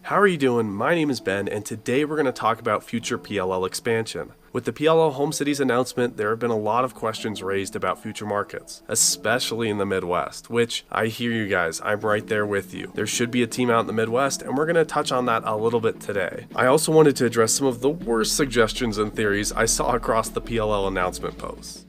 How are you doing? My name is Ben, and today we're going to talk about future PLL expansion. With the PLL Home Cities announcement, there have been a lot of questions raised about future markets, especially in the Midwest, which I hear you guys, I'm right there with you. There should be a team out in the Midwest, and we're going to touch on that a little bit today. I also wanted to address some of the worst suggestions and theories I saw across the PLL announcement posts.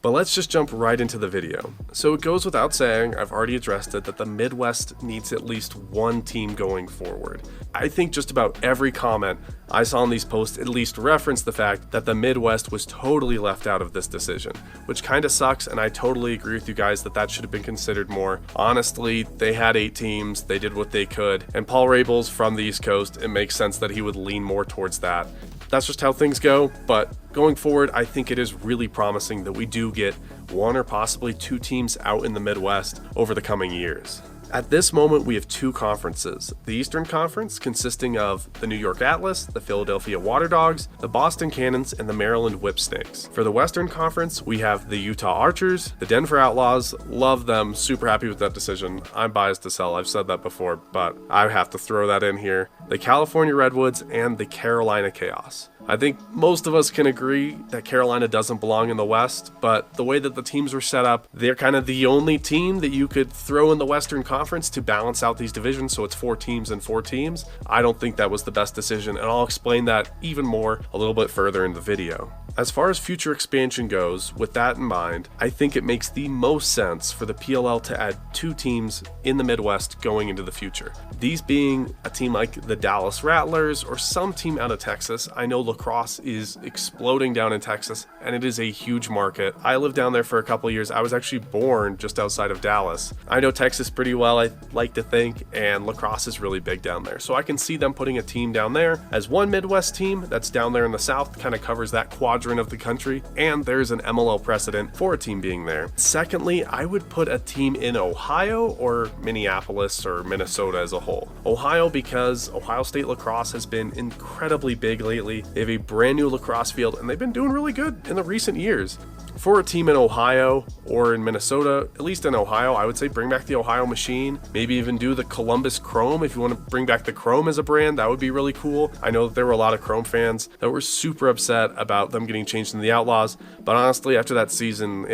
But let's just jump right into the video. So it goes without saying, I've already addressed it, that the Midwest needs at least one team going forward. I think just about every comment I saw in these posts at least referenced the fact that the Midwest was totally left out of this decision, which kind of sucks, and I totally agree with you guys that that should have been considered more. Honestly, they had 8 teams, they did what they could, and Paul Rabel's from the East Coast, it makes sense that he would lean more towards that. That's just how things go, but going forward, I think it is really promising that we do get 1 or possibly 2 teams out in the Midwest over the coming years. At this moment, we have 2 conferences. The Eastern Conference, consisting of the New York Atlas, the Philadelphia Water Dogs, the Boston Cannons, and the Maryland Whipsnakes. For the Western Conference, we have the Utah Archers, the Denver Outlaws, love them, super happy with that decision. I'm biased to sell, I've said that before, but I have to throw that in here. The California Redwoods, and the Carolina Chaos. I think most of us can agree that Carolina doesn't belong in the West, but the way that the teams were set up, they're kind of the only team that you could throw in the Western Conference to balance out these divisions, so it's 4 teams and 4 teams. I don't think that was the best decision, and I'll explain that even more a little bit further in the video. As far as future expansion goes, with that in mind, I think it makes the most sense for the PLL to add 2 teams in the Midwest going into the future. These being a team like the Dallas Rattlers or some team out of Texas. I know Lacrosse is exploding down in Texas, and it is a huge market. I lived down there for a couple of years. I was actually born just outside of Dallas. I know Texas pretty well, I like to think, and Lacrosse is really big down there. So I can see them putting a team down there as one Midwest team that's down there in the South, kind of covers that quadrant of the country, and there's an MLL precedent for a team being there. Secondly, I would put a team in Ohio or Minneapolis or Minnesota as a whole. Ohio, because Ohio State lacrosse has been incredibly big lately. They have a brand new lacrosse field, and they've been doing really good in the recent years. For a team in Ohio or in Minnesota, at least in Ohio, I would say bring back the Ohio Machine. Maybe even do the Columbus Chrome. If you want to bring back the Chrome as a brand, that would be really cool. I know that there were a lot of Chrome fans that were super upset about them getting changed into the Outlaws, but honestly, after that season,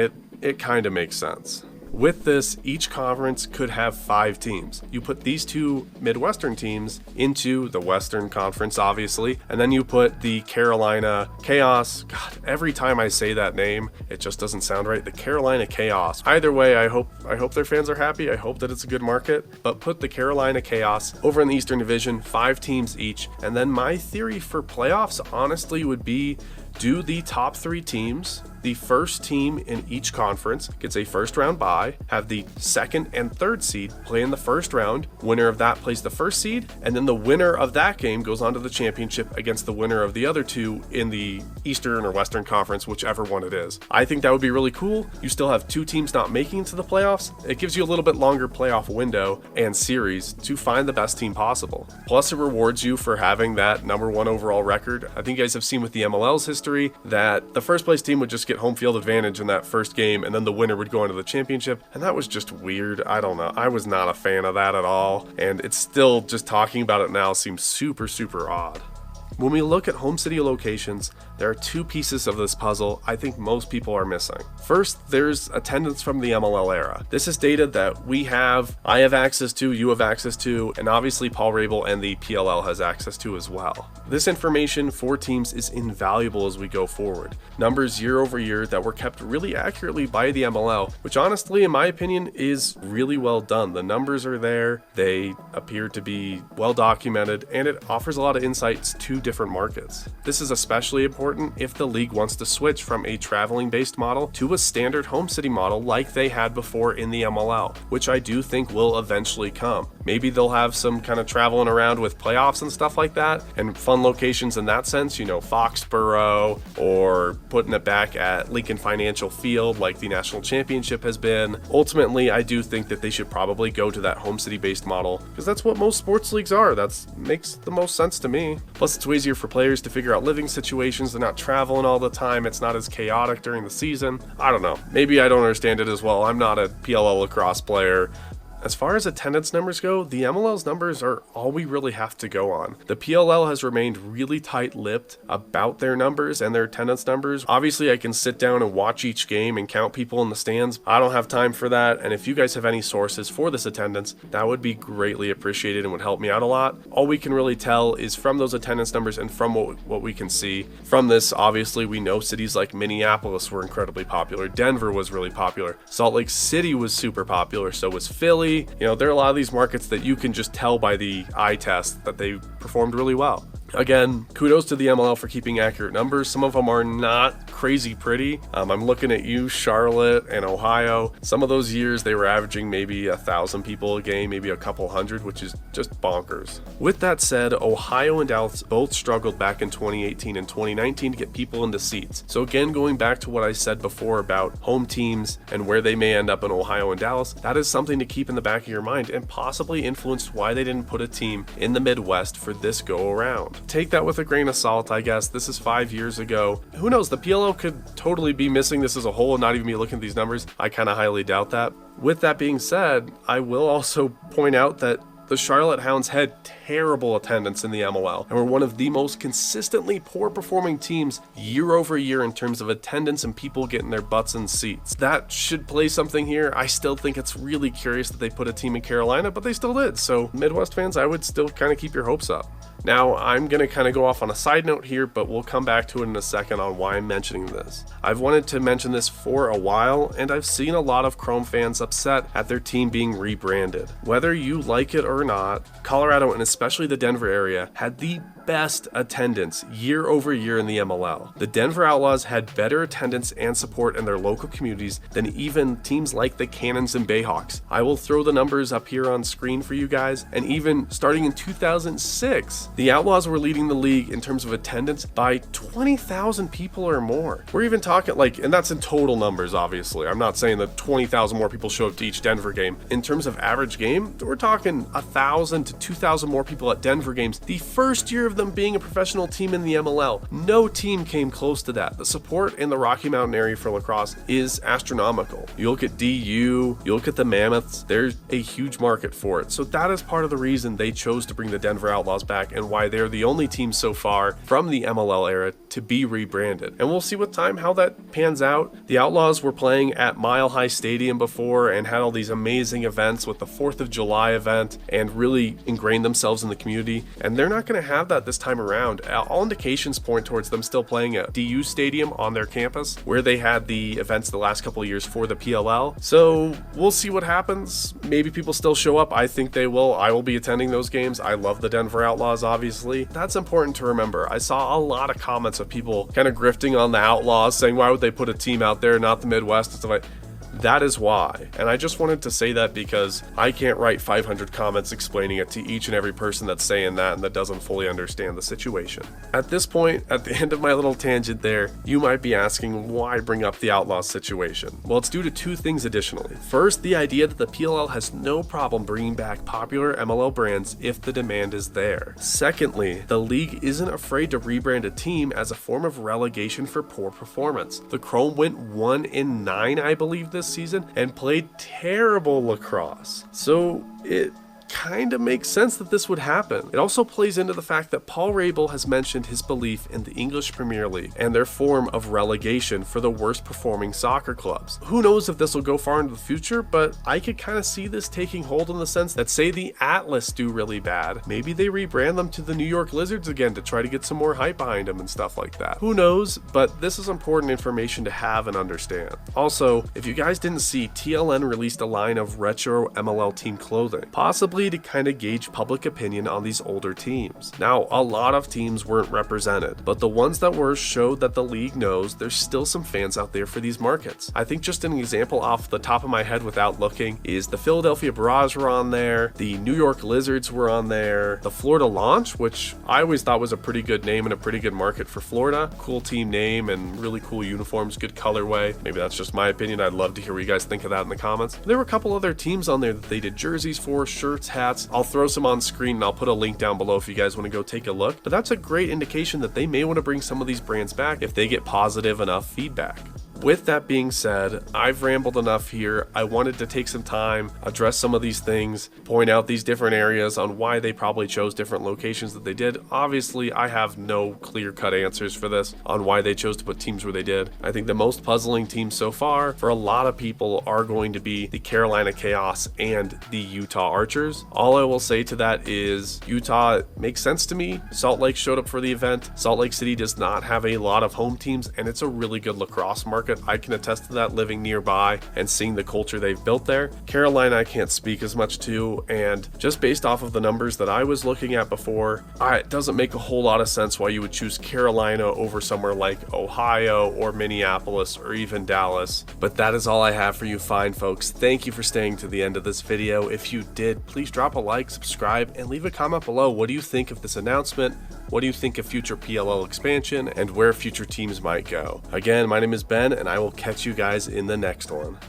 it kind of makes sense. With this, each conference could have 5 teams. You put these 2 Midwestern teams into the Western Conference, obviously, and then you put the Carolina Chaos. God, every time I say that name, it just doesn't sound right. The Carolina Chaos. Either way, I hope their fans are happy. I hope that it's a good market, but put the Carolina Chaos over in the Eastern Division, 5 teams each. And then my theory for playoffs, honestly, would be do the top 3 teams. The first team in each conference gets a first round bye, have the 2nd and 3rd seed play in the first round, winner of that plays the first seed, and then the winner of that game goes on to the championship against the winner of the other 2 in the Eastern or Western Conference, whichever one it is. I think that would be really cool. You still have 2 teams not making it to the playoffs. It gives you a little bit longer playoff window and series to find the best team possible. Plus, it rewards you for having that number 1 overall record. I think you guys have seen with the MLL's history that the first place team would just get home field advantage in that first game, and then the winner would go into the championship, and that was just weird. I don't know. I was not a fan of that at all, and it's still, just talking about it now, seems super odd. When we look at home city locations, there are two pieces of this puzzle I think most people are missing. First, there's attendance from the MLL era. This is data that I have access to, you have access to, and obviously Paul Rabel and the PLL has access to as well. This information for teams is invaluable as we go forward. Numbers year over year that were kept really accurately by the MLL, which honestly, in my opinion, is really well done. The numbers are there, they appear to be well documented, and it offers a lot of insights to different markets. This is especially important if the league wants to switch from a traveling based model to a standard home city model like they had before in the MLL, which I do think will eventually come. Maybe they'll have some kind of traveling around with playoffs and stuff like that, and fun locations in that sense, Foxborough, or putting it back at Lincoln Financial Field like the national championship has been. Ultimately, I do think that they should probably go to that home city based model, because that's what most sports leagues are. That makes the most sense to me. Plus, it's easier for players to figure out living situations. They're not traveling all the time. It's not as chaotic during the season. I don't know. Maybe I don't understand it as well. I'm not a PLL lacrosse player. As far as attendance numbers go, the MLL's numbers are all we really have to go on. The PLL has remained really tight-lipped about their numbers and their attendance numbers. Obviously, I can sit down and watch each game and count people in the stands. I don't have time for that, and if you guys have any sources for this attendance, that would be greatly appreciated and would help me out a lot. All we can really tell is from those attendance numbers and from what we can see. From this, obviously, we know cities like Minneapolis were incredibly popular. Denver was really popular. Salt Lake City was super popular, so was Philly. There are a lot of these markets that you can just tell by the eye test that they performed really well. Again, kudos to the MLL for keeping accurate numbers. Some of them are not crazy pretty. I'm looking at you, Charlotte and Ohio. Some of those years they were averaging maybe 1,000 people a game, maybe a couple hundred, which is just bonkers. With that said, Ohio and Dallas both struggled back in 2018 and 2019 to get people into seats. So again, going back to what I said before about home teams and where they may end up in Ohio and Dallas, that is something to keep in the back of your mind and possibly influenced why they didn't put a team in the Midwest for this go around. Take that with a grain of salt, I guess. This is 5 years ago. Who knows? The PLL could totally be missing this as a whole and not even be looking at these numbers. I kind of highly doubt that. With that being said, I will also point out that the Charlotte Hounds had terrible attendance in the MLL and were one of the most consistently poor performing teams year over year in terms of attendance and people getting their butts in seats. That should play something here. I still think it's really curious that they put a team in Carolina, but they still did. So Midwest fans, I would still kind of keep your hopes up. Now, I'm going to kind of go off on a side note here, but we'll come back to it in a second on why I'm mentioning this. I've wanted to mention this for a while, and I've seen a lot of Chrome fans upset at their team being rebranded. Whether you like it or not, Colorado, and especially the Denver area, had the best attendance year over year in the MLL. The Denver Outlaws had better attendance and support in their local communities than even teams like the Cannons and Bayhawks. I will throw the numbers up here on screen for you guys, and even starting in 2006, the Outlaws were leading the league in terms of attendance by 20,000 people or more. We're even talking and that's in total numbers, obviously. I'm not saying that 20,000 more people show up to each Denver game. In terms of average game, we're talking 1,000 to 2,000 more people at Denver games. The first year of them being a professional team in the MLL, no team came close to that. The support in the Rocky Mountain area for lacrosse is astronomical. You look at DU, you look at the Mammoths, there's a huge market for it. So that is part of the reason they chose to bring the Denver Outlaws back and why they're the only team so far from the MLL era to be rebranded. And we'll see with time how that pans out. The Outlaws were playing at Mile High Stadium before and had all these amazing events with the 4th of July event and really ingrained themselves in the community. And they're not going to have that this time around. All indications point towards them still playing at DU Stadium on their campus where they had the events the last couple of years for the PLL. So we'll see what happens. Maybe people still show up. I think they will. I will be attending those games. I love the Denver Outlaws, obviously. That's important to remember. I saw a lot of comments of people kind of grifting on the Outlaws, saying why would they put a team out there, not the Midwest and stuff like that. That is why. And I just wanted to say that because I can't write 500 comments explaining it to each and every person that's saying that and that doesn't fully understand the situation. At this point, at the end of my little tangent there, you might be asking why bring up the Outlaws situation. Well, it's due to two things additionally. First, the idea that the PLL has no problem bringing back popular MLL brands if the demand is there. Secondly, the league isn't afraid to rebrand a team as a form of relegation for poor performance. The Chrome went 1-9, I believe, this season and played terrible lacrosse. So it kind of makes sense that this would happen. It also plays into the fact that Paul Rabel has mentioned his belief in the English Premier League and their form of relegation for the worst performing soccer clubs. Who knows if this will go far into the future, but I could kind of see this taking hold in the sense that, say the Atlas do really bad, maybe they rebrand them to the New York Lizards again to try to get some more hype behind them and stuff like that. Who knows, but this is important information to have and understand. Also, if you guys didn't see, TLN released a line of retro MLL team clothing, possibly to kind of gauge public opinion on these older teams. Now, a lot of teams weren't represented, but the ones that were showed that the league knows there's still some fans out there for these markets. I think just an example off the top of my head without looking is the Philadelphia Barrage were on there, the New York Lizards were on there, the Florida Launch, which I always thought was a pretty good name and a pretty good market for Florida. Cool team name and really cool uniforms, good colorway. Maybe that's just my opinion. I'd love to hear what you guys think of that in the comments. There were a couple other teams on there that they did jerseys for, shirts, hats. I'll throw some on screen and I'll put a link down below if you guys want to go take a look. But that's a great indication that they may want to bring some of these brands back if they get positive enough feedback. With that being said, I've rambled enough here. I wanted to take some time, address some of these things, point out these different areas on why they probably chose different locations that they did. Obviously, I have no clear-cut answers for this on why they chose to put teams where they did. I think the most puzzling teams so far for a lot of people are going to be the Carolina Chaos and the Utah Archers. All I will say to that is Utah makes sense to me. Salt Lake showed up for the event. Salt Lake City does not have a lot of home teams, and it's a really good lacrosse market. I can attest to that living nearby and seeing the culture they've built there. Carolina I can't speak as much to, and just based off of the numbers that I was looking at before, it doesn't make a whole lot of sense why you would choose Carolina over somewhere like Ohio or Minneapolis or even Dallas. But that is all I have for you fine folks. Thank you for staying to the end of this video. If you did, please drop a like, subscribe, and leave a comment below. What do you think of this announcement? What do you think of future PLL expansion and where future teams might go? Again, my name is Ben, and I will catch you guys in the next one.